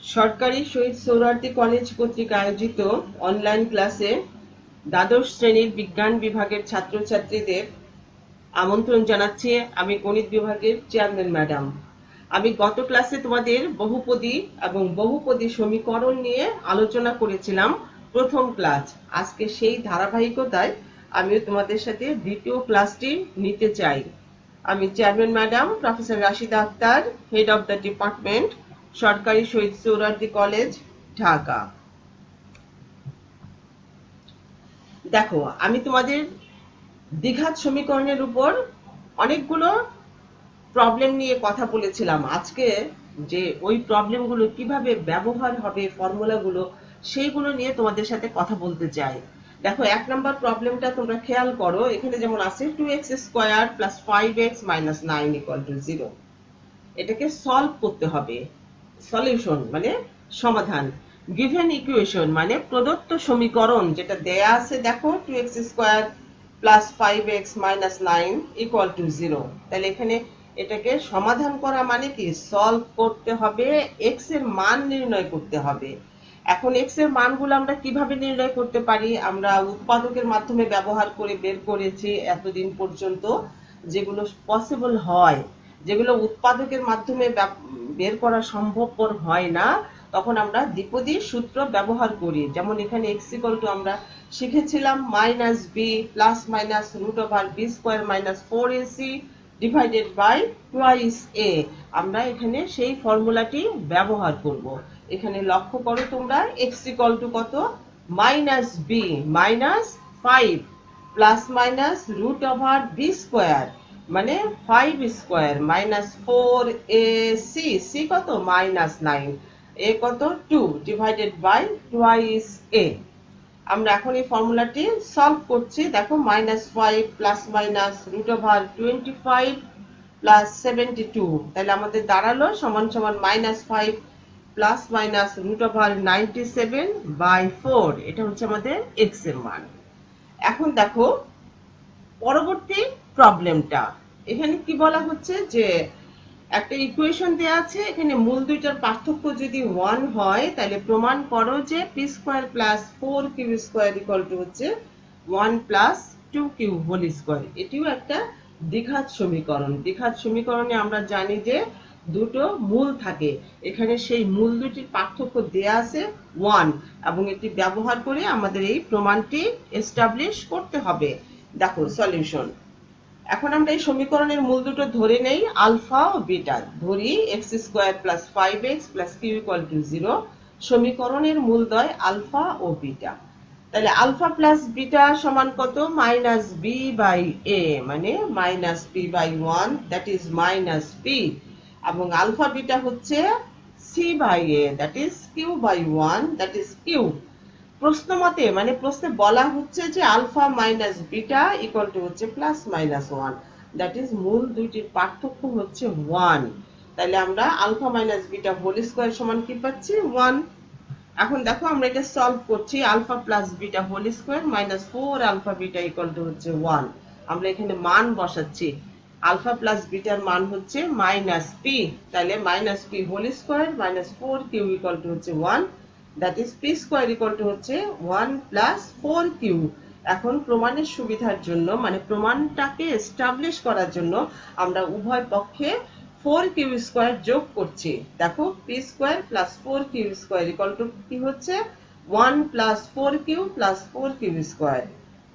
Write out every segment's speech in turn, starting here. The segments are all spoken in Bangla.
সরকারি শহীদ সোহরাওয়ার্দী কলেজ কর্তৃক আয়োজিত অনলাইন ক্লাসে দ্বাদশ শ্রেণীর বিজ্ঞান বিভাগের ছাত্রছাত্রীদের আমন্ত্রণ জানাচ্ছি। আমি গণিত বিভাগের চেয়ারম্যান ম্যাডাম। আমি গত ক্লাসে তোমাদের বহুপদী এবং বহুপদী সমীকরণ নিয়ে আলোচনা করেছিলাম প্রথম ক্লাস। আজকে সেই ধারাবাহিকতায় আমিও তোমাদের সাথে দ্বিতীয় ক্লাসটি নিতে চাই। আমি chairman madam professor Rashida Akhtar, head of the department, সরকারি শহীদ সোহরাওয়ার্দী কলেজ, ঢাকা। দেখো, আমি তোমাদের দ্বিঘাত সমীকরণের উপর অনেকগুলো প্রবলেম নিয়ে কথা বলেছিলাম। আজকে যে ওই প্রবলেমগুলো কিভাবে ব্যবহার হবে, ফর্মুলাগুলো, সেইগুলো নিয়ে তোমাদের সাথে কথা বলতে চাই। দেখো, 1 নম্বর প্রবলেমটা তোমরা খেয়াল করো। এখানে যেমন আছে 2x square plus 5x minus 9 equal to 0। এটাকে সলভ করতে হবে। সলিউশন মানে সমাধান। গিভেন ইকুয়েশন মানে প্রদত্ত সমীকরণ যেটা দেয়া আছে, দেখো 2x square plus 5x minus 9 equal to 0। তাহলে এখানে এটাকে সমাধান করা মানে কি, সলভ করতে হবে, x এর মান নির্ণয় করতে হবে। এখন x এর মানগুলো আমরা কিভাবে নির্ণয় করতে পারি? আমরা উৎপাদকের মাধ্যমে ব্যবহার করে বের করেছি এতদিন পর্যন্ত। যেগুলো পসিবল হয়, যেগুলো উৎপাদকের মাধ্যমে বের করা সম্ভবপর হয় না, তখন আমরা দ্বিপদী সূত্র ব্যবহার করি। যেমন এখানে x ইকুয়াল টু আমরা শিখেছিলাম minus b plus minus root over B square minus 4ac divided by twice a. আমরা এখানে সেই ফর্মুলাটি ব্যবহার করব। এখানে লক্ষ্য করো তোমরা, x ইকুয়াল টু কত, minus B minus 5 plus minus root over B square মানে 5 স্কোয়ার মাইনাস 4ac, সি কত, মাইনাস 9, এ কত, 2 ডিভাইডেড বাই টুয়াইস এ। আমরা এখন এই ফর্মুলাটি সলভ করছি। দেখো, minus 5 plus minus root over 25 plus 72, তাহলে আমাদের দাঁড়ালো সমান সমান minus 5 plus minus root over 97 by 4। এটা হচ্ছে আমাদের x এর মান। এখন দেখো পরবর্তী প্রবলেমটা। এখানে কি বলা হচ্ছে যে একটা ইকুয়েশন দেয়া আছে, এখানে মূল দুইটার পার্থক্য যদি 1 হয় তাহলে প্রমাণ করো যে পি স্কয়ার প্লাস 4কিউ স্কয়ার ইকুয়াল টু হচ্ছে 1 প্লাস 2কিউ হোল স্কয়ার। এটিও একটা দ্বিঘাত সমীকরণ। দ্বিঘাত সমীকরণে আমরা জানি যে দুটো মূল থাকে। এখানে সেই মূল দুটির পার্থক্য দেয়া আছে 1, এবং এটি ব্যবহার করে আমাদের এই প্রমাণটি এস্টাবলিশ করতে হবে। দেখো সলিউশন। এখন আমরা এই সমীকরণের মূল দুটো ধরে নেই, আলফা ও বিটা। ধরি x square plus 5x plus q equal to 0। সমীকরণের মূলদ্বয় আলফা ও বিটা। তাহলে আলফা প্লাস বিটা সমান কত, মাইনাস বি বাই এ মানে minus P by 1, that is minus P. এবং আলফা বিটা হচ্ছে C by A, that is Q by 1, that is Q. প্রশ্ন মতে মানে প্রশ্নে বলা হচ্ছে যে alpha minus beta equal to হচ্ছে প্লাস মাইনাস 1, দ্যাট ইজ মূল দুইটির পার্থক্য হচ্ছে 1। তাহলে আমরা alpha minus beta whole square সমান কি পাচ্ছি, 1। এখন দেখো আমরা এটা সলভ করছি। Alpha plus beta whole square minus 4 alpha beta equal to হচ্ছে 1। আমরা এখানে মান বসাচ্ছি। আলফা প্লাস বিটার মান হচ্ছে মাইনাস পি, তাহলে minus p whole square minus 4কিউ ইকুয়াল টু হচ্ছে 1, that is p square equal to হচ্ছে 1 plus 4q। এখন প্রমাণের সুবিধার জন্য মানে প্রমাণটাকে এস্টাবলিশ করার জন্য আমরা উভয় পক্ষে 4q স্কয়ার যোগ করছি। দেখো p square plus 4q square equal to কি হচ্ছে, 1 plus 4q plus 4q square।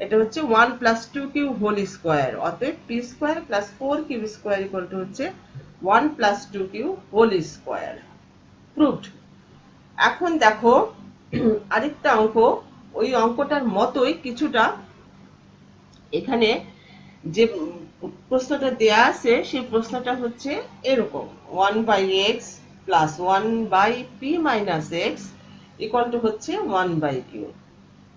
এটা হচ্ছে 1 plus 2q whole square। অতএব p square plus 4q square equal to হচ্ছে 1 plus 2q whole square। Proved। এখন দেখো আরেকটা অঙ্ক, ওই অঙ্কটার মতোই কিছুটা। এখানে যে প্রশ্নটা দেয়া আছে সেই প্রশ্নটা হচ্ছে এরকম, 1 by x plus 1 by p minus x equal to হচ্ছে 1 বাই কিউ।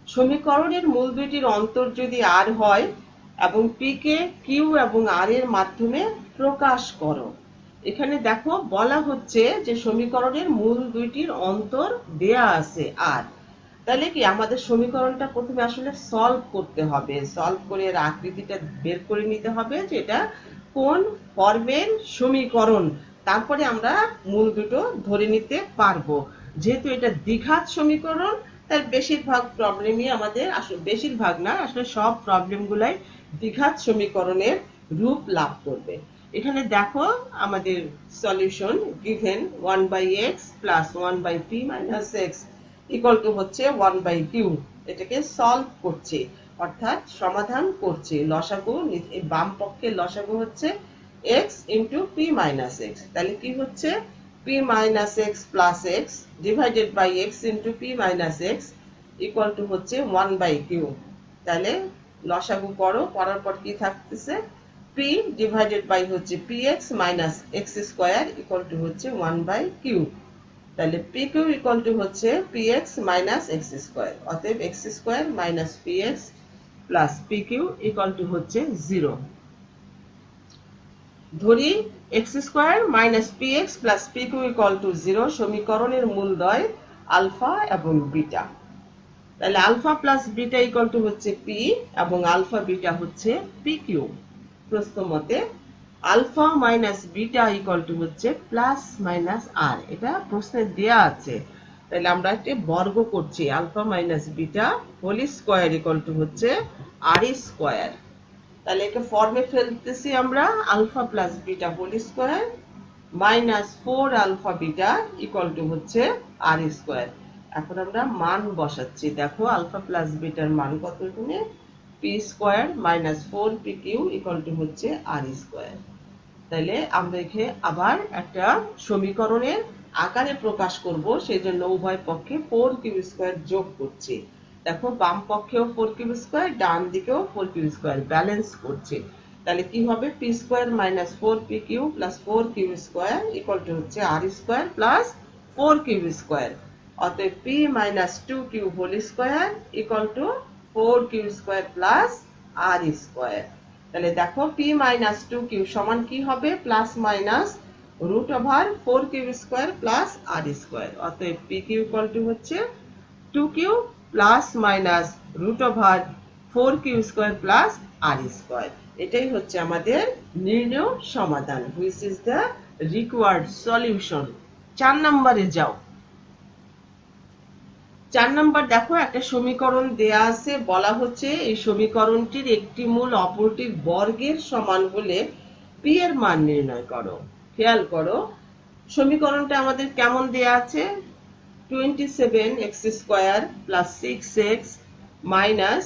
সমীকরণের মূল দুইটির অন্তর যদি আর হয় এবং পি কে কিউ এবং আর এর মাধ্যমে প্রকাশ করো। এখানে দেখো বলা হচ্ছে যে সমীকরণের মূল দুইটির অন্তর দেয়া আছে আর। তাহলে কি আমাদের সমীকরণটা প্রথমে আসলে সলভ করতে হবে। সলভ করে এর আকৃতিটা বের করে নিতে হবে যে এটা কোন ফর্মের সমীকরণ। তারপরে আমরা মূল দুটো ধরে নিতে পারবো। যেহেতু এটা দ্বিঘাত সমীকরণ, তার বেশিরভাগ প্রবলেমই আমাদের, আসলে বেশিরভাগ না, আসলে সব প্রবলেমগুলাই দ্বিঘাত সমীকরণের রূপ লাভ করবে। এখানে দেখো আমাদের solution given 1/x plus 1/p minus x equal to হচ্ছে 1/q। এটাকে সলভ করছে, অর্থাৎ সমাধান করছে। লসাগু, বাম পক্ষে লসাগু হচ্ছে x into p minus x। তাহলে কি হচ্ছে p minus x plus x divided by x into p minus x equal to হচ্ছে 1/q। তাহলে লসাগু করো, করার পর কি থাকতেছে p ডিভাইডেড বাই হচ্ছে px minus x square equal to হচ্ছে 1/q। তাহলে pq ইকুয়াল টু হচ্ছে px মাইনাস x স্কয়ার। অতএব x square minus px plus pq equal to হচ্ছে 0। ধরি x square minus px plus pq equal to 0 সমীকরণের মূলদ্বয় আলফা এবং বিটা। তাহলে alpha plus beta equal to হচ্ছে p এবং আলফা বিটা হচ্ছে pq। প্রশ্ন মতে alpha minus beta equal to হচ্ছে প্লাস মাইনাস আর। এটা প্রশ্নে দেয়া আছে, তাহলে আমরা একটা বর্গ করছি। Alpha minus beta whole square equal to হচ্ছে আর স্কয়ার। তাহলে একে ফর্মে ফেলতেছি আমরা, alpha plus beta whole square minus 4 alpha beta equal to হচ্ছে আর স্কয়ার। এখন আমরা মান বসাচ্ছি। দেখো আলফা প্লাস বিটার মান কত, এখানে P square minus 4pq equal to হচ্ছে আর স্কয়ার। তাহলে আমরা এখানে আবার একটা সমীকরণের আকারে প্রকাশ করব, সেই জন্য উভয় পক্ষে 4q স্কয়ার যোগ করছি। দেখো বাম পক্ষেও 4q স্কয়ার, ডান দিকেও 4q স্কয়ার, ব্যালেন্স করছে। তাহলে কি হবে p square minus 4pq plus 4q square equal to হচ্ছে r square plus 4q square. অতএব p minus 2q whole square equal to 4q square plus r square. তাহলে দেখো p মাইনাস 2q সমান কি হবে, plus minus root over 4q square plus r square. অতএব pq ইকুয়াল টু হচ্ছে 2q plus minus root over 4q square plus r square. এটাই হচ্ছে আমাদের নির্ণয় সমাধান, which is the required solution. 4 নম্বরে যাও। 4 নম্বর দেখো একটা সমীকরণ দেয়া আছে, বলা হচ্ছে এই সমীকরণটির একটি মূল অপরটির বর্গের সমান হলে p এর মান নির্ণয় করো। খেয়াল করো সমীকরণটা আমাদের কেমন দেয়া আছে, 27x square plus 6x minus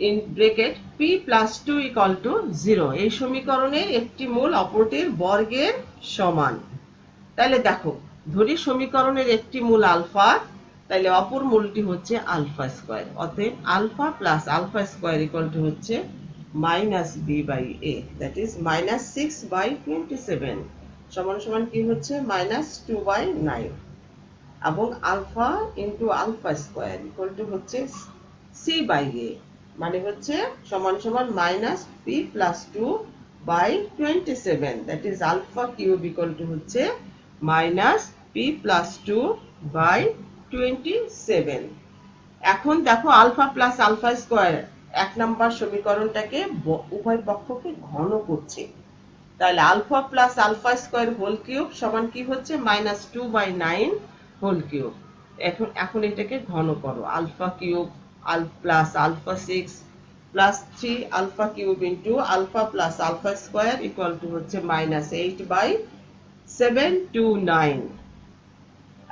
in bracket p plus 2 equal to 0। এই সমীকরণের একটি মূল অপরটির বর্গের সমান। তাহলে দেখো ধরি সমীকরণের একটি মূল আলফা, তাহলে অপর মূলটি হচ্ছে আলফা স্কয়ার। অতএব alpha plus alpha square equal to হচ্ছে minus B by A, that is minus 6/27 সমান সমান কি হচ্ছে মাইনাস 2/9 এবং alpha into alpha square equal to হচ্ছে সি বাই এ, মানে হচ্ছে সমান সমান minus p plus 2/27, that is alpha cube equal to হচ্ছে মাইনাস পি প্লাস 2/27। এখন দেখো alpha plus alpha square 1 number সমীকরণটাকে উভয় পক্ষকে ঘন করছে। তাহলে alpha plus alpha square whole cube সমান কি হচ্ছে মাইনাস 2/9 হোল কিউব। এখন এটাকে ঘন করো, alpha cube plus alpha 6 plus 3 alpha cube into alpha plus alpha square equal to হচ্ছে মাইনাস 8/729।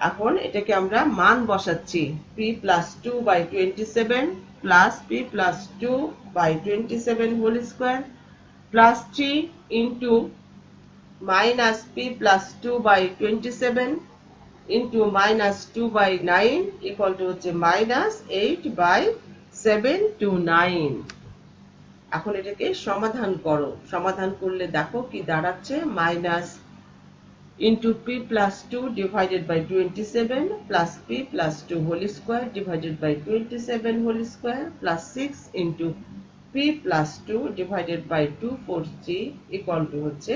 এখন এটাকে আমরা মান বসাচ্ছি, p plus 2/27 plus p plus 2/27 whole square plus 3 into minus p plus 2/27 into minus 2/9 equal to হচ্ছে মাইনাস 8/729। এখন এটাকে সমাধান করো, সমাধান করলে দেখো কি দাঁড়াচ্ছে, minus into p plus 2 divided by 27 plus p plus 2 whole square divided by 27 whole square plus 6 into p plus 2 divided by 243 equal to হচ্ছে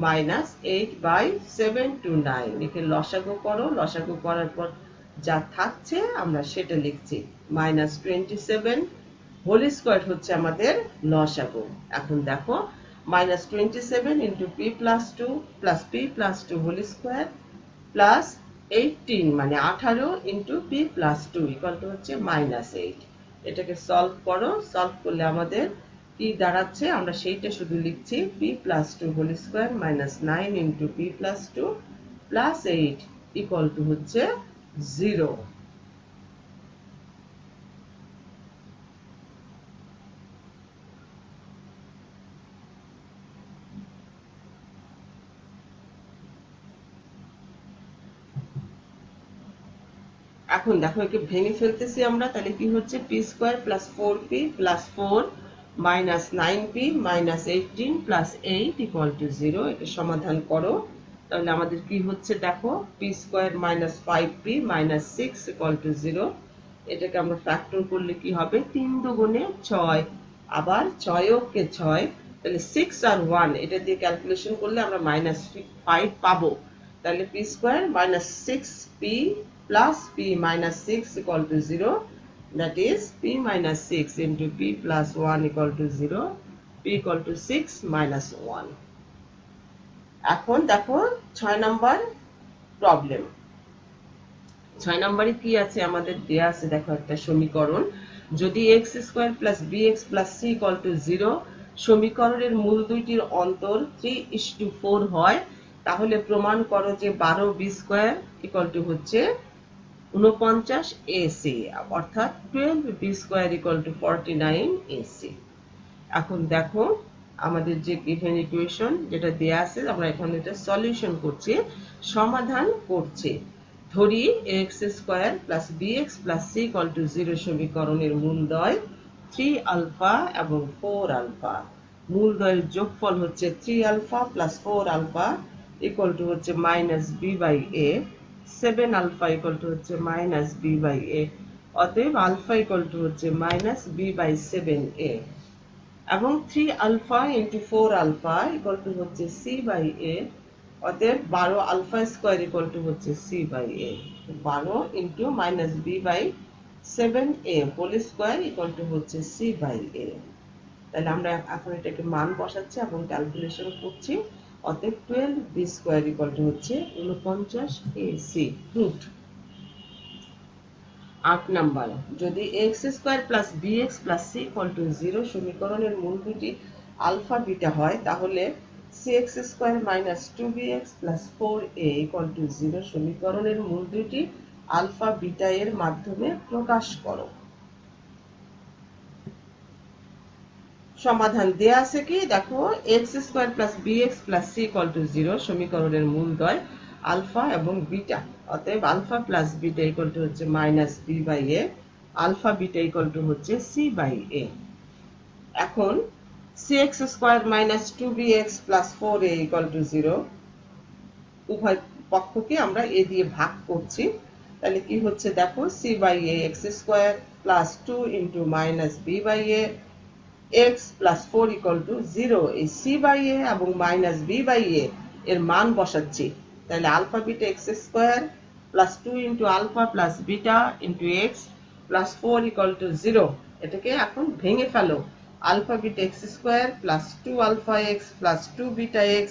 minus 8/729। একে লসাগু করো, লসাগু করার পর যা থাকছে আমরা সেটা লিখছি, minus 27 হোল স্কয়ার হচ্ছে আমাদের লসাগু। এখন দেখো minus 27 into p plus 2 plus p plus 2 whole square plus 18 মানে 18 into p plus two equal to হচ্ছে -8। এটাকে সলভ করো, সলভ করলে আমাদের কি দাঁড়াচ্ছে আমরা সেইটা শুধু লিখছি p plus two whole square -9 into p plus two plus 8 equal to হচ্ছে 0। এখন দেখো একে ভেঙে ফেলতেছি আমরা, তাহলে কি হচ্ছে P square plus 4p plus 4 minus 9p minus 18 plus 8 equal to 0। একে সমাধান করো, তাহলে আমাদের কি হচ্ছে দেখো P square minus 5p minus 6 equal to 0। এটাকে আমরা ফ্যাক্টর করলে কি হবে 3 দুগুণে 6, আবার 6 কে 6, তাহলে 6 আর 1 এটা দিয়ে ক্যালকুলেশন করলে আমরা -5 পাবো। তাহলে P square minus 6p plus p minus 6 equal to 0, that is p minus 6 into p plus 1 equal to 0, p equal to 6 minus 1। এখন দেখো 6 নাম্বার প্রবলেম। 6 নম্বরে কি আছে আমাদের দেয়া আছে দেখো একটা সমীকরণ, যদি x square plus bx plus c equal to 0 সমীকরণের মূল দুইটির অন্তর 3:4 হয়, তাহলে প্রমাণ করো যে 12b স্কয়ার ইকুয়াল টু হচ্ছে 49 AC, অর্থাৎ 12b square equal two 49 AC। এখন দেখো আমাদের যে গিভেন ইকুয়েশন যেটা দেয়া আছে আমরা এখন এটা সলিউশন করছি, সমাধান করছি। ধরি x square plus bx plus c equal to 0 সমীকরণের মূলদ্বয় 3 আলফা এবং 4 আলফা। মূলদ্বয়ের যোগফল হচ্ছে 3 alpha plus 4 alpha equal to হচ্ছে -b by a। 7 alpha equal to হচ্ছে -b বাই a, অতএব আলফা ইকুয়াল টু হচ্ছে -b বাই 7a, এবং 3 alpha into 4 alpha equal to হচ্ছে c বাই a, অতএব 12 আলফা স্কয়ার ইকুয়াল টু হচ্ছে c by a। 12 into -b by 7a whole square equal to হচ্ছে c বাই a। তাহলে আমরা এখন এটাকে মান বসাচ্ছি এবং ক্যালকুলেশন করছি, অতএব 12b স্কয়ার ইকুয়াল টু হচ্ছে 49 AC রুট। 8 নাম্বার, যদি x square plus bx plus c equal to 0 সমীকরণের মূল দুটি আলফা বিটা হয়, তাহলে cx square minus 2bx plus 4a equal to 0 সমীকরণের মূল দুটি আলফা বিটা এর মাধ্যমে প্রকাশ করো। সমাধান দেয়া আছে কি দেখো x square plus bx plus c equal to 0 সমীকরণের মূলদ্বয় আলফা এবং বিটা, অতএব alpha plus beta equal to হচ্ছে -b by a, alpha beta equal to হচ্ছে c বাই a। এখন cx square minus 2bx plus 4a equal to 0 উভয় পক্ষকে আমরা a দিয়ে ভাগ করছি, তাহলে কি হচ্ছে দেখো c by a x square plus 2 into -b by a x plus 4 equal to 0। এই c বাই a এবং -b বাই a এর মান বসাচ্ছি, তাহলে alpha beta x square plus 2 into alpha plus beta into x plus 4 equal to 0। এটাকে এখন ভেঙে ফেলো, alpha beta x square plus 2 alpha x plus 2 beta x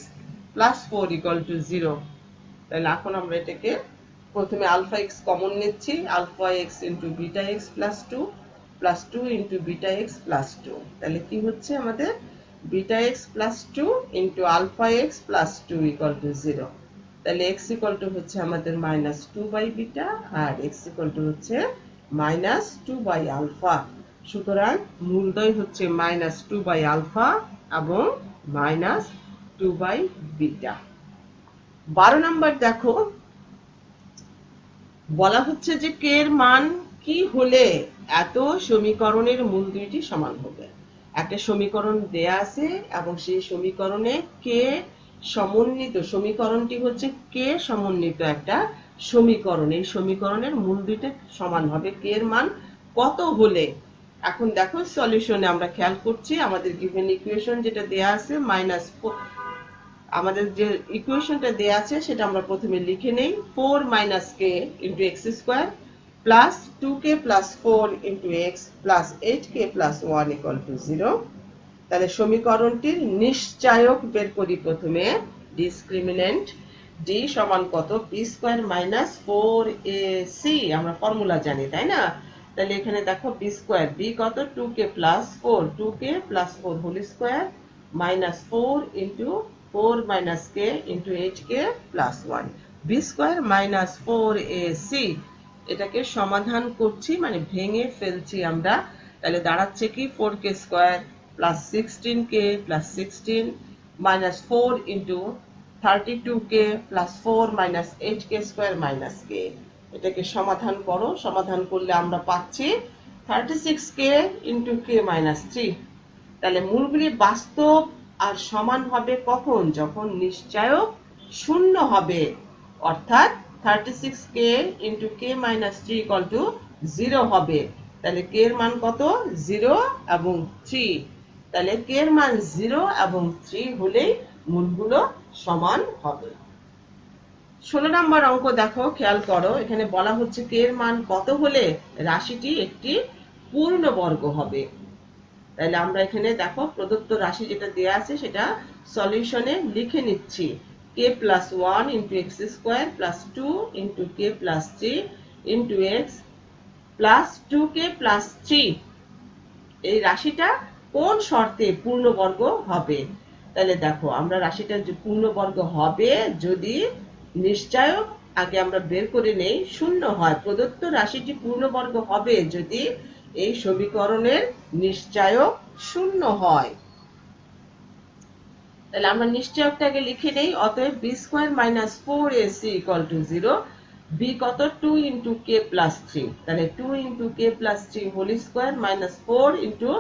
plus 4 equal to 0। তাহলে এখন আমরা এটাকে প্রথমে আলফা x কমন নিচ্ছি, alpha x into beta x plus 2 plus 2 into beta x plus 2, তাহলে কি হচ্ছে আমাদের beta x plus 2 into alpha x plus 2 equal to 0। তাহলে x ইকুয়াল টু হচ্ছে আমাদের -2 বাই বিটা আর x ইকুয়াল টু হচ্ছে -2 বাই আলফা। সুতরাং মূলদ্বয় হচ্ছে -2 বাই আলফা এবং -2 বাই বিটা। 12 নাম্বার দেখো বলা হচ্ছে যে k এর মান কি হলে এত সমীকরণের মূল দুইটি সমান হবে। একটা সমীকরণ দেয়া আছে এবং সেই সমীকরণে k সমন্বিত, সমীকরণটি হচ্ছে k সমন্বিত একটা সমীকরণ, এই সমীকরণের মূল দুইটা সমান হবে, k এর মান কত হলে। এখন দেখো সলিউশনে আমরা খেয়াল করছি আমাদের গিভেন ইকুয়েশন যেটা দেয়া আছে আমাদের যে ইকুয়েশনটা দেয়া আছে সেটা আমরা প্রথমে লিখে নেই, 4 - k into x square plus 2k plus 4 into x plus 8k plus 1 equal to 0। তাহলে সমীকরণটির নিশ্চায়ক বের করি প্রথমে, ডিসক্রিমিন্যান্ট। ডি সমান কত, বি স্কোয়ার মাইনাস 4ac, আমরা ফর্মুলা জানি তাই না? তাহলে এখানে দেখো বি স্কোয়ার, বি কত 2k plus 4, 2k plus 4 whole square minus 4 into 4 minus k into 8k plus 1, b square minus 4ac। এটাকে সমাধান করছি মানে ভেঙে ফেলছি আমরা। তাহলে দাঁড়াচ্ছে কি 4k square plus 16k plus 16 minus 4 into 32k plus 4 minus 8k square minus k। এটাকে সমাধান করো, সমাধান করলে আমরা পাচ্ছি 36k ইন্টু k মাইনাস 3। তাহলে মূলগুলি বাস্তব আর সমান হবে কখন, যখন নিশ্চায়ক শূন্য হবে, অর্থাৎ 36k into k minus 3 equal to 0 হবে। তাহলে k এর মান কত, 0 এবং 3। তাহলে k এর মান 0 এবং 3 হলেই মূলগুলো সমান হবে। 16 নম্বর অঙ্ক দেখো, খেয়াল করো, এখানে বলা হচ্ছে k এর মান কত হলে রাশিটি একটি পূর্ণবর্গ হবে। তাহলে আমরা এখানে দেখো প্রদত্ত রাশি যেটা দেয়া আছে সেটা সলিউশনে লিখে নিচ্ছি। k plus 1 into x square plus 2 into k plus 3 into x plus 2k plus 3। এই রাশিটা কোন শর্তে পূর্ণবর্গ হবে? তাহলে দেখো আমরা রাশিটা যে পূর্ণবর্গ হবে যদি নিশ্চয়ক আগে আমরা বের করে নেই শূন্য হয়। প্রদত্ত রাশিটি পূর্ণবর্গ হবে যদি এই সমীকরণের নিশ্চয়ক শূন্য হয়। তাহলে আমরা নিশ্চয়কটাকে লিখে নেই। অতএব b square minus 4ac equal to 0। B কত 2 ইন্টু কে প্লাস 3, তাহলে 2 into K plus 3 whole square minus 4 into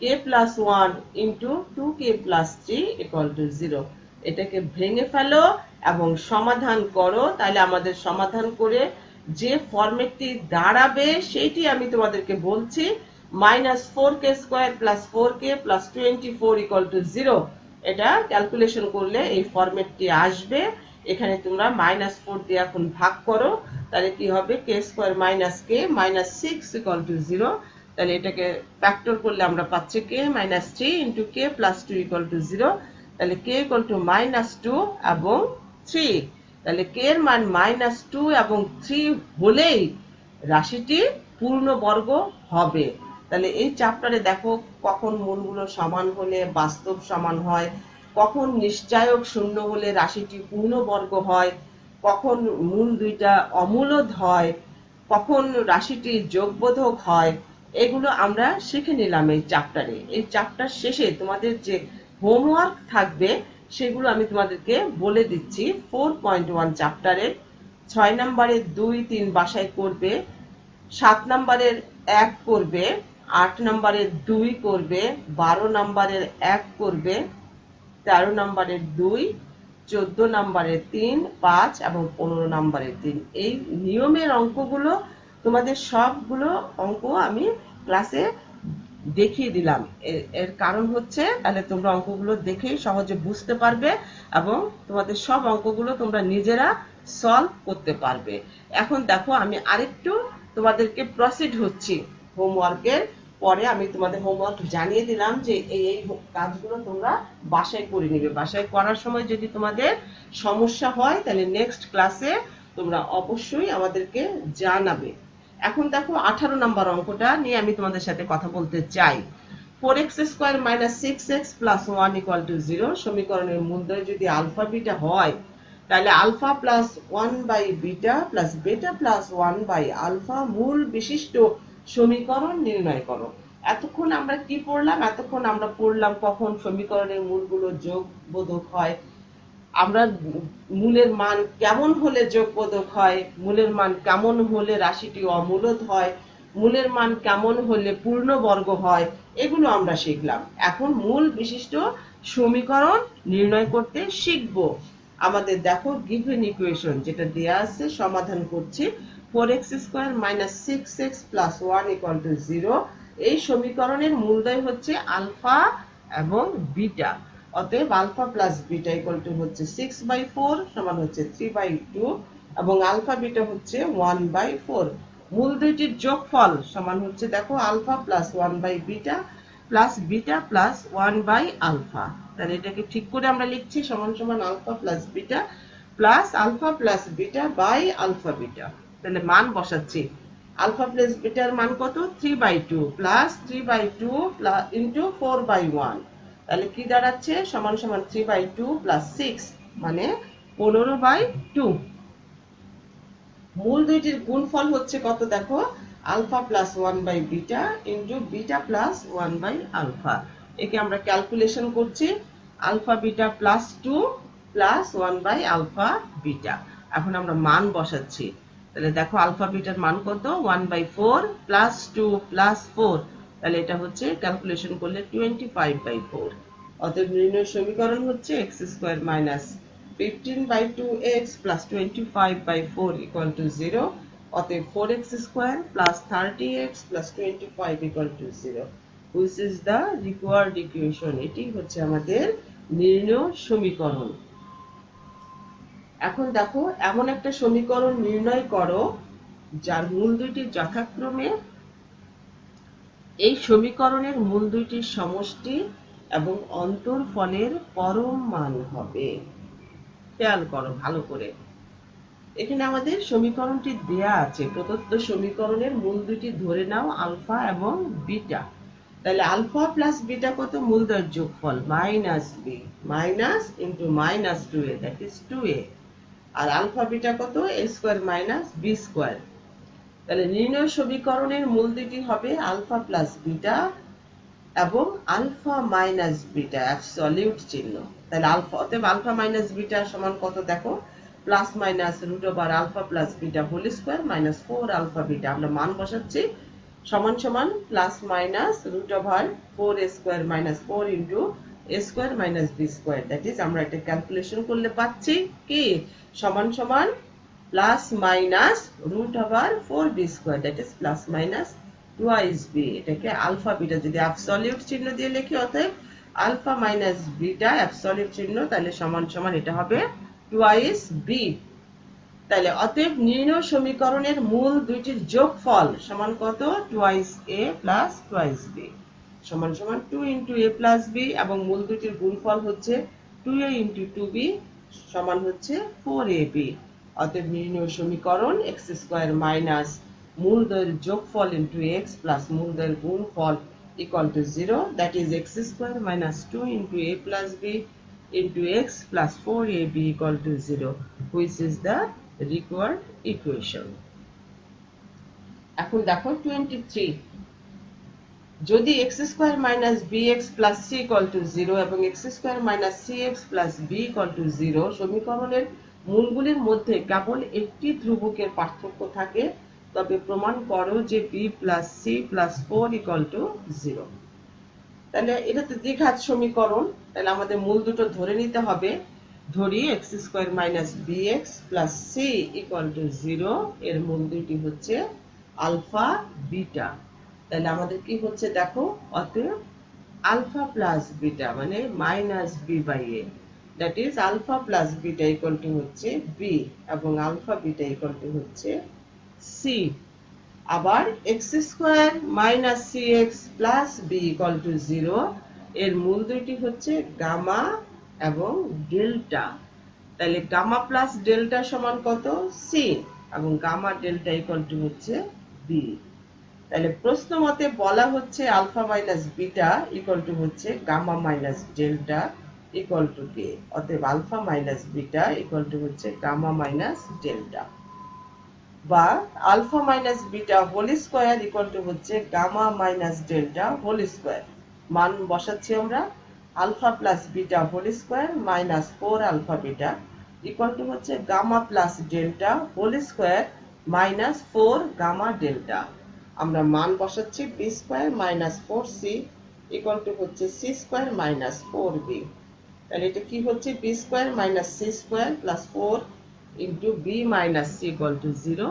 K plus 1 into 2k plus 3 equal to 0। এটাকে ভেঙে ফেলো এবং সমাধান করো। তাহলে আমাদের সমাধান করে যে ফরম্যাটটি দাঁড়াবে সেইটি আমি তোমাদেরকে বলছি। Minus 4k square plus 4k plus 24 equal to 0। এটা ক্যালকুলেশন করলে এই ফরম্যাটটি আসবে। এখানে তোমরা মাইনাস 4 দিয়ে এখন ভাগ করো, তাহলে কি হবে, K square minus K minus 6 equal to 0। তাহলে এটাকে ফ্যাক্টর করলে আমরা পাচ্ছি K minus 3 into K plus 2 equal to 0। তাহলে কে ইকুয়াল টু মাইনাস 2 এবং 3। তাহলে কে এর মান মাইনাস 2 এবং 3 হলেই রাশিটি পূর্ণবর্গ হবে। তাহলে এই চ্যাপ্টারে দেখো কখন মূলগুলো সমান হলে বাস্তব সমান হয়, কখন নিশ্চয়ক শূন্য হলে রাশিটি পূর্ণবর্গ হয়, কখন মূল দুইটা অমূলদ হয়, কখন রাশিটি যোগবোধক হয়, এগুলো আমরা শিখে নিলাম এই চ্যাপ্টারে। এই চ্যাপ্টার শেষে তোমাদের যে হোমওয়ার্ক থাকবে সেগুলো আমি তোমাদেরকে বলে দিচ্ছি। 4.1 চ্যাপ্টারের 6 নম্বরের 2, 3 বাসায় করবে, 7 নম্বরের 1 করবে, 8 নম্বরের 2 করবে, 12 নম্বরের 1 করবে, 13 নম্বরের 2, 14 নম্বরের 3, 5 এবং 15 নম্বরের 3। এই নিয়মের অঙ্কগুলো তোমাদের সবগুলো অঙ্ক আমি ক্লাসে দেখিয়ে দিলাম। এর কারণ হচ্ছে তাহলে তোমরা অঙ্কগুলো দেখেই সহজে বুঝতে পারবে এবং তোমাদের সব অঙ্কগুলো তোমরা নিজেরা সলভ করতে পারবে। এখন দেখো আমি আরেকটু তোমাদেরকে প্রসিড হচ্ছি হোমওয়ার্কের পরে। আমি তোমাদের হোমওয়ার্ক জানিয়ে দিলাম যে এই এই কাজগুলো তোমরা বাসায় করে নিবে। বাসায় করার সময় যদি তোমাদের সমস্যা হয় তাহলে নেক্সট ক্লাসে তোমরা অবশ্যই আমাদেরকে জানাবে। এখন দেখো 18 নম্বর অঙ্কটা নিয়ে আমি তোমাদের সাথে কথা বলতে চাই। 4x square minus 6x plus 1 equal to 0 সমীকরণের মূলদ্বয় যদি আলফা বিটা হয়, তাহলে alpha plus 1 by beta plus beta plus 1 by alpha মূল বিশিষ্ট সমীকরণ নির্ণয় করো। এতক্ষণ আমরা কি পড়লাম? এতক্ষণ আমরা পড়লাম কখন সমীকরণের মূলগুলো যোগবোধক হয়, আমরা মূলের মান কেমন হলে যোগবোধক হয়, মূলের মান কেমন হলে রাশিটি অমূলদ হয়, মূলের মান কেমন হলে পূর্ণবর্গ হয়, এগুলো আমরা শিখলাম। এখন মূল বিশিষ্ট সমীকরণ নির্ণয় করতে শিখব। আমাদের দেখো গিভেন ইকুয়েশন যেটা দেয়া আছে সমাধান করছি। 4x square minus 6x plus 1 equal to 0। এই সমীকরণের মূলদ্বয় হচ্ছে আলফা এবং বিটা। অতএব alpha plus beta equal to হচ্ছে 6/4 সমান হচ্ছে 3/2 এবং আলফা বিটা হচ্ছে 1/4। মূল দুইটির যোগফল সমান হচ্ছে দেখো alpha plus 1 by beta plus beta plus 1 by alpha. তাহলে এটাকে ঠিক করে আমরা লিখছি সমান সমান alpha plus beta plus alpha plus beta by alpha beta. তাহলে মান বসাচ্ছি, আলফা প্লাস বিটার মান কত, 3/2 প্লাস 3/2 প্লাস ইন্টু 4/1, তাহলে কি দাঁড়াচ্ছে, সমান সমান 3/2 প্লাস 6 মানে 15/2। মূল দুইটির গুণফল হচ্ছে কত দেখো, আলফা প্লাস 1/বিটা ইন্টু বিটা প্লাস 1/আলফা। একে আমরা ক্যালকুলেশন করছি, আলফা বিটা প্লাস 2 প্লাস 1/আলফা বিটা। এখন আমরা মান বসাচ্ছি, তাহলে দেখো আলফা বিটার মান কত, 1/4 প্লাস 2 প্লাস 4, তাহলে এটা হচ্ছে ক্যালকুলেশন করলে 25/4। অতএব নির্ণয় সমীকরণ হচ্ছে x square minus 15/2x plus 25/4 equal to 0. অতএব 4x square plus 30x plus 25 equal to 0. Which is the required equation. এটি হচ্ছে আমাদের নির্ণয় সমীকরণ। এখন দেখো এমন একটা সমীকরণ নির্ণয় করো যার মূল দুইটি যথাক্রমে, এই সমীকরণের মূল দুইটির সমষ্টি এবং অন্তরফলের পরম মান হবে। খেয়াল করো ভালো করে, এখানে আমাদের সমীকরণটি দেয়া আছে, প্রদত্ত সমীকরণের মূল দুটি ধরে নাও আলফা এবং বিটা। তাহলে আলফা প্লাস বিটা কত, মূলদ্বয়ের যোগফল minus B minus into minus 2a, that is 2a, আর আলফা বিটা কত, a square minus b square. তাহলে নির্ণয় সমীকরণের মূল দুটি হবে আলফা প্লাস বিটা এবং আলফা মাইনাস বিটা, অ্যাবসলিউট চিহ্ন। তাহলে আলফা, অতএব আলফা মাইনাস বিটা সমান কত দেখো, plus minus root over alpha plus beta whole square minus 4 alpha beta. আমরা মান বসাচ্ছি, সমান সমান plus minus root over 4 a square minus 4 into a square minus b square, that is আমরা এটা ক্যালকুলেশন করলে পাচ্ছি কি, সমান সমান plus minus root over 4b square, that is plus minus twice b. এটাকে আলফা বিটা যদি অ্যাবসলিউট চিহ্ন দিয়ে লিখি, অতএব আলফা মাইনাস বিটা অ্যাবসলিউট চিহ্ন, তাহলে সমান সমান এটা হবে টুয়াইস বি। তাহলে অতএব নির্ণয় সমীকরণের মূল দুইটির যোগফল সমান কত, টুয়াইস এ প্লাস টুয়াইস বি সমান সমান 2 ইন্টু এ প্লাস বি, এবং মূল দুইটির গুণফল হচ্ছে 2a ইন্টু 2b সমান হচ্ছে 4ab। অতএব নির্ণয় সমীকরণ x স্কয়ার মাইনাস মূলদ্বয়ের যোগফল ইন্টু x প্লাস মূলদ্বয়ের গুণফল equal to 0, that is x square minus 2 into a plus b into x plus 4ab equal to 0, which is the required equation. এখন দেখো 23, যদি x square minus bx plus c equal to 0 এবং x square minus cx plus b equal to 0 সমীকরণের মূলগুলির মধ্যে কেবল একটি ধ্রুবকের পার্থক্য থাকে, তবে প্রমাণ করো যে b plus c plus 4 equal to 0। তাহলে এটা তো দ্বিঘাত সমীকরণ, তাহলে আমাদের মূল দুটো ধরে নিতে হবে। ধরি x square minus bx plus c equal to 0, এর মূল দুটি হচ্ছে আলফা বিটা। তাহলে আমাদের কি হচ্ছে দেখো, অতএব আলফা প্লাস বিটা মানে minus B by A, that is alpha plus beta equal to হচ্ছে বি এবং আলফা বিটা ইকুয়াল টু হচ্ছে সি। আবার x square minus cx plus b equal to 0, এর মূল দুইটি হচ্ছে গামা এবং ডেল্টা। তাহলে গামা প্লাস ডেল্টা সমান কত, c, এবং গামা ডেল্টা ইকুয়াল টু হচ্ছে b। তাহলে প্রশ্ন মতে বলা হচ্ছে alpha minus beta equal to হচ্ছে gamma minus delta equal to K. অতএব alpha minus beta equal to হচ্ছে গামা মাইনাস ডেল্টা, বা alpha minus beta whole square equal to হচ্ছে gamma minus delta whole square. মান বসাচ্ছি আমরা, alpha plus beta whole square minus 4 alpha beta equal to হচ্ছে gamma plus delta whole square minus 4 gamma delta. আমরা মান বসাচ্ছি b square minus 4c equal to হচ্ছে সি স্কয়ার মাইনাস 4b। তাহলে এটা কি হচ্ছে, b square minus c square plus 4 into b minus c equal to 0।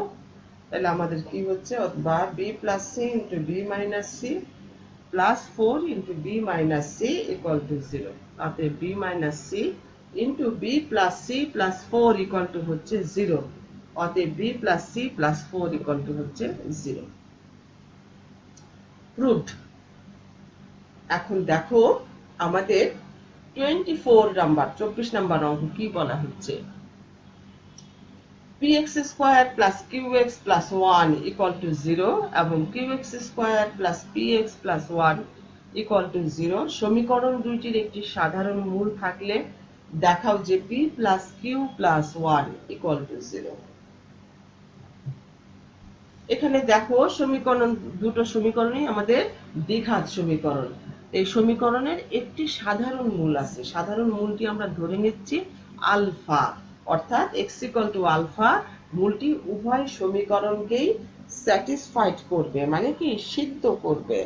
তাহলে আমাদের কি হচ্ছে, বা b plus c into b minus c plus 4 into b minus c equal to 0। অতএব b minus c into b plus c plus 4 equal to হচ্ছে 0। অতএব b plus c plus 4 equal to হচ্ছে 0। প্রুভড। এখন দেখো আমাদের 24 নাম্বার 24 নাম্বার অঙ্ক কি বলা হচ্ছে। px square plus qx plus 1 equal to 0 এবং qx square plus px plus 1 equal to 0 সমীকরণ দুইটির একটি সাধারণ মূল থাকলে দেখাও যে p plus q plus 1 equal to 0। এখানে দেখো সমীকরণ, দুটো সমীকরণই আমাদের দ্বিঘাত সমীকরণ। এই সমীকরণের একটি সাধারণ মূল আছে, সাধারণ মূলটি আমরা ধরে নিচ্ছি আলফা, অর্থাৎ x ইকুয়াল টু আলফা। মূলটি উভয় সমীকরণকেই স্যাটিসফাইড করবে, মানে কি সিদ্ধ করবে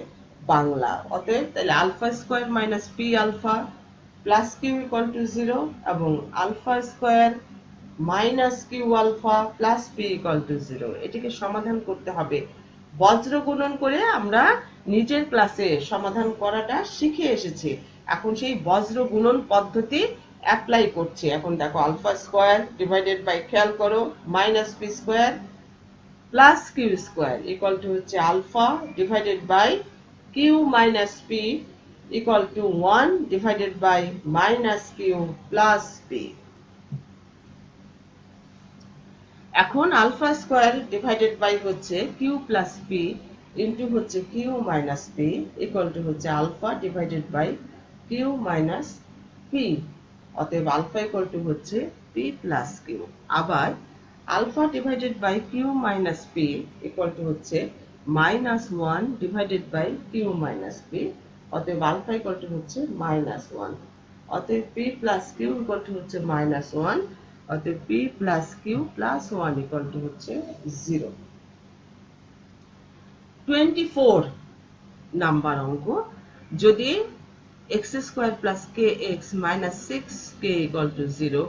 বাংলা। অতএব তাহলে alpha square minus p alpha plus q equal to 0 এবং alpha square minus q alpha plus p equal to 0। এটিকে সমাধান করতে হবে। বজ্র গুণন করে আমরা নিজের ক্লাসে সমাধান করাটা শিখে এসেছি, এখন সেই বজ্র গুণন পদ্ধতি অ্যাপ্লাই করছি। এখন দেখো আলফা স্কয়ার ডিভাইডেড বাই, খেয়াল করো, minus P square plus Q square equal to হচ্ছে alpha divided by Q minus P equal to 1 divided by minus Q plus P. এখন আলফা স্কয়ার ডিভাইডেড বাই হচ্ছে কিউ প্লাস পি ইন্টু হচ্ছে Q minus P equal to হচ্ছে alpha divided by Q minus P. অতএব আলফা ইকুয়াল টু হচ্ছে পি প্লাস কিউ। আবার alpha divided by Q minus P equal to হচ্ছে minus 1 divided by Q minus P. অতএব আলফা ইকুয়াল টু হচ্ছে মাইনাস 1। অতএব p plus q equal to হচ্ছে মাইনাস 1। অতএব p plus q plus 1 equal to হচ্ছে 0। 24 নাম্বার অঙ্ক, যদি x square plus kx minus 6k equal to 0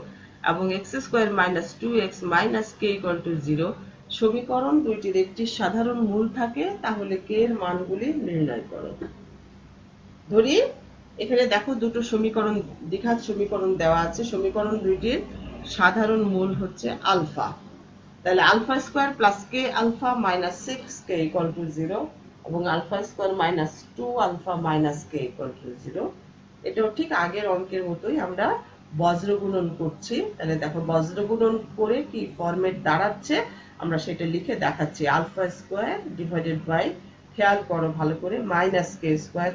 এবং x square minus 2x minus k equal to 0 সমীকরণ দুইটির একটি সাধারণ মূল থাকে, তাহলে k এর মানগুলি নির্ণয় করো। ধরি এখানে দেখো দুটো সমীকরণ, দ্বিঘাত সমীকরণ দেওয়া আছে। সমীকরণ দুইটির সাধারণ মূল হচ্ছে আলফা, তাহলে alpha square plus k alpha minus 6k equal to 0 এবং alpha square minus 2 alpha minus k equal to 0। এটাও ঠিক আগের অঙ্কের মতোই আমরা বজ্র গুণন করছি। তাহলে দেখো বজ্র গুণন করে কি ফরম্যাট দাঁড়াচ্ছে আমরা সেটা লিখে দেখাচ্ছি। আলফা স্কয়ার ডিভাইডেড বাই, খেয়াল করো ভালো করে, minus k square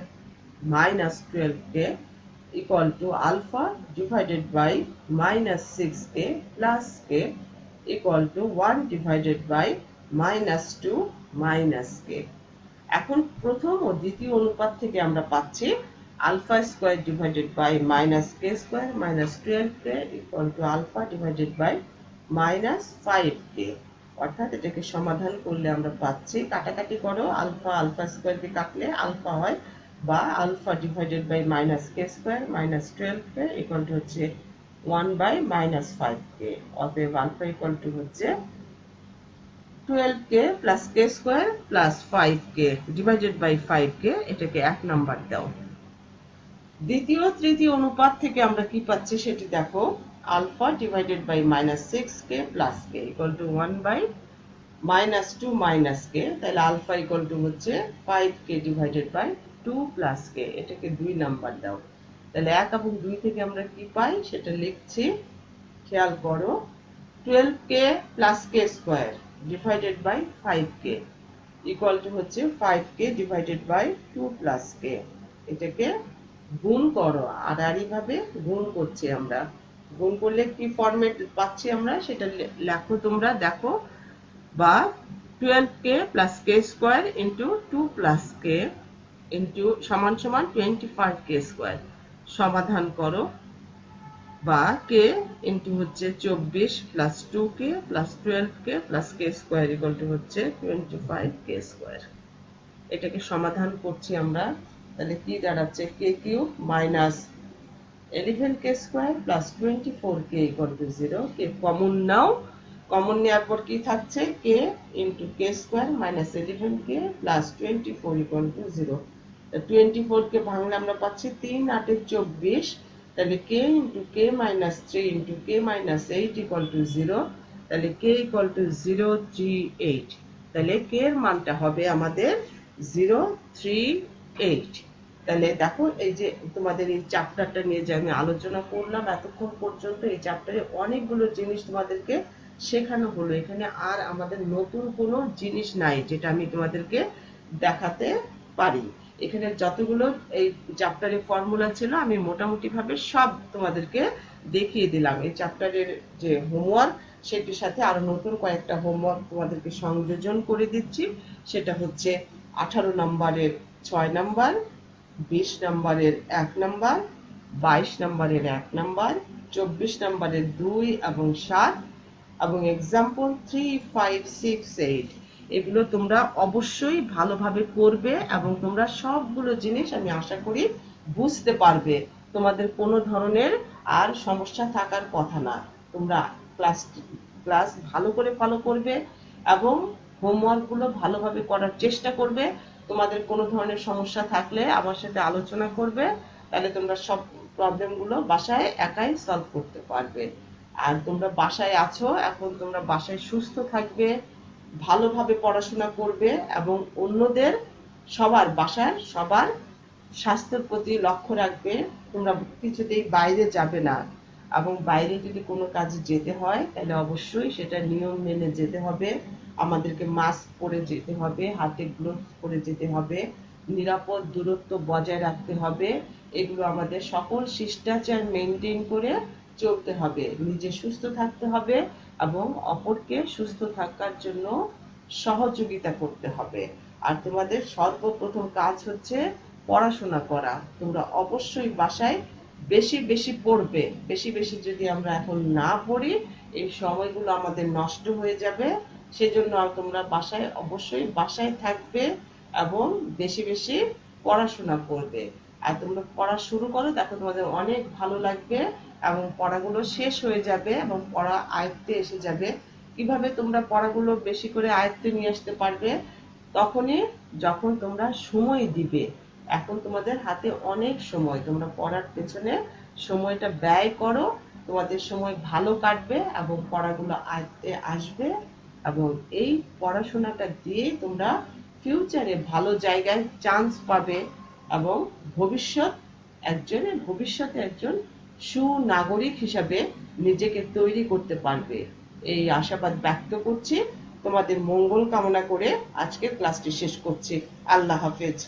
minus 12k equal to alpha divided by minus 6k plus k equal to 1 divided by minus 2 minus k। এখন প্রথম ও দ্বিতীয় অনুপাত থেকে আমরা পাচ্ছি alpha square divided by minus k square minus 12k equal to alpha divided by minus 5k। অর্থাৎ এটাকে সমাধান করলে আমরা পাচ্ছি, কাটাকাটি করো, আলফা আলফা স্কয়ারকে কাটলে আলফা হয়, বা alpha divided by minus k square minus 12k equal to হচ্ছে 1 বাই মাইনাস 5k। অতএব আলফা ইকুয়াল টু হচ্ছে 12k plus k square plus 5k divided by 5k। এটাকে 1 নাম্বার দাও। দ্বিতীয় তৃতীয় অনুপাত থেকে আমরা কি পাচ্ছি সেটি দেখো। Alpha divided by minus 6k plus k equal to 1 by minus 2 minus k। তাহলে আলফা ইকুয়াল টু হচ্ছে 5k divided by 2 plus k। এটাকে 2 নাম্বার দাও। তাহলে 1 এবং 2 থেকে আমরা কি পাই সেটা লিখছি, খেয়াল করো। 12k plus k square divided by 5k equal to হচ্ছে 5k divided by 2 plus k। এটাকে গুণ করো, আড়াআড়ি ভাবে গুণ করছি আমরা। গুণ করলে কি ফরম্যাট পাচ্ছি আমরা সেটা লেখো তোমরা, দেখো, বা 12k plus k square into 2 plus k into সমান সমান 25k স্কয়ার। সমাধান করো, বা k ইন্টু হচ্ছে 24 plus 2k plus 12k plus k square equal to হচ্ছে 25k স্কয়ার। এটাকে সমাধান করছি আমরা। তাহলে কি দাঁড়াচ্ছে, k cube minus 11k square plus 24k equal to 0। k common now, common নেওয়ার পর কি থাকছে, k into k square minus 11k plus 24 equal to 0। 24 কে ভাঙলে আমরা পাচ্ছি 3 8 24। তাহলে k into k minus 3 into k minus 8 equal to 0। তাহলে k ইকুয়াল টু 038। তাহলে k এর মানটা হবে আমাদের 038। তাহলে দেখো এই যে তোমাদের এই চ্যাপ্টারটা নিয়ে যে আমি আলোচনা করলাম এতক্ষণ পর্যন্ত, এই চ্যাপ্টারে অনেকগুলো জিনিস তোমাদেরকে শেখানো হলো। এখানে আর আমাদের নতুন কোনো জিনিস নাই যেটা আমি তোমাদেরকে দেখাতে পারি। এখানে যতগুলো এই চ্যাপ্টারে ফর্মুলা ছিল আমি মোটামুটি ভাবে সব তোমাদেরকে দেখিয়ে দিলাম। এই চ্যাপ্টারের যে হোমওয়ার্ক সেটির সাথে আরো নতুন কয়েকটা হোমওয়ার্ক তোমাদেরকে সংযোজন করে দিচ্ছি। সেটা হচ্ছে 18 নম্বরের 6 নাম্বার, 20 নম্বরের 1 নাম্বার, 22 নম্বরের 1 নাম্বার, 24 নম্বরের 2 এবং 7 এবং এক্সাম্পল 3, 5, 6, 8 এগুলো তোমরা অবশ্যই ভালোভাবে করবে এবং তোমরা সবগুলো জিনিস আমি আশা করি বুঝতে পারবে। তোমাদের কোনো ধরনের আর সমস্যা থাকার কথা না। তোমরা ক্লাস ক্লাস ভালো করে ফলো করবে এবং হোমওয়ার্ক গুলো ভালোভাবে করার চেষ্টা করবে। তোমাদের কোনো ধরনের সমস্যা থাকলে আমার সাথে আলোচনা করবে, তাহলে তোমরা সব প্রবলেম গুলো বাসায় একাই সলভ করতে পারবে। আর তোমরা বাসায় আছো, এখন তোমরা বাসায় সুস্থ থাকবে, ভালোভাবে পড়াশোনা করবে এবং অন্যদের সবার স্বাস্থ্যের প্রতি লক্ষ্য রাখবে। তোমরা কিছুতেই বাইরে যাবে না এবং বাইরে যদি কোনো কাজে যেতে হয় তাহলে অবশ্যই সেটা নিয়ম মেনে যেতে হবে। আমাদেরকে মাস্ক পরে যেতে হবে, হাতে গ্লোভস পরে যেতে হবে, নিরাপদ দূরত্ব বজায় রাখতে হবে। এগুলো আমাদের সকল শিষ্টাচার মেনটেন করে চলতে হবে। নিজে সুস্থ থাকতে হবে এবং অপরকে সুস্থ থাকার জন্য সহযোগিতা করতে হবে। আর তোমাদের সর্বপ্রথম কাজ হচ্ছে পড়াশোনা করা। তোমরা অবশ্যই বাসায় বেশি বেশি পড়বে। বেশি বেশি যদি আমরা এখন না পড়ি এই সময়গুলো আমাদের নষ্ট হয়ে যাবে। সেজন্য তোমরা অবশ্যই বাসায় থাকবে এবং বেশি বেশি পড়াশোনা করবে। আর তোমরা পড়া শুরু করো, দেখো তোমাদের অনেক ভালো লাগবে এবং পড়াগুলো শেষ হয়ে যাবে এবং পড়া আয়ত্তে এসে যাবে। কিভাবে তোমরা পড়াগুলো বেশি করে আয়ত্তে নিয়ে আসতে পারবে? তখনই যখন তোমরা সময় দিবে। এখন তোমাদের হাতে অনেক সময়, তোমরা পড়ার পেছনে সময়টা ব্যয় করো, তোমাদের সময় ভালো কাটবে এবং পড়াগুলো আয়ত্তে আসবে এবং এই পড়াশোনাটা দিয়ে তোমরা ফিউচারে ভালো জায়গায় চান্স পাবে এবং ভবিষ্যতে একজন সুনাগরিক হিসাবে নিজেকে তৈরি করতে পারবে। এই আশাবাদ ব্যক্ত করছি। তোমাদের মঙ্গল কামনা করে আজকের ক্লাসটি শেষ করছি। আল্লাহ হাফেজ।